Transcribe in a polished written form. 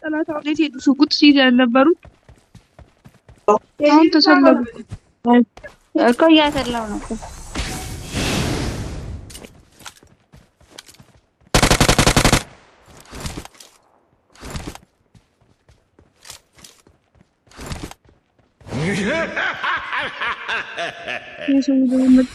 ጠላት አውዴት ሄዱ ሽጉጥ ሲይዝ ያልነበሩት አሁን ተሰለፉ እኮ እያሰላው ነው እኮ የሰው ልጅ መጥቶ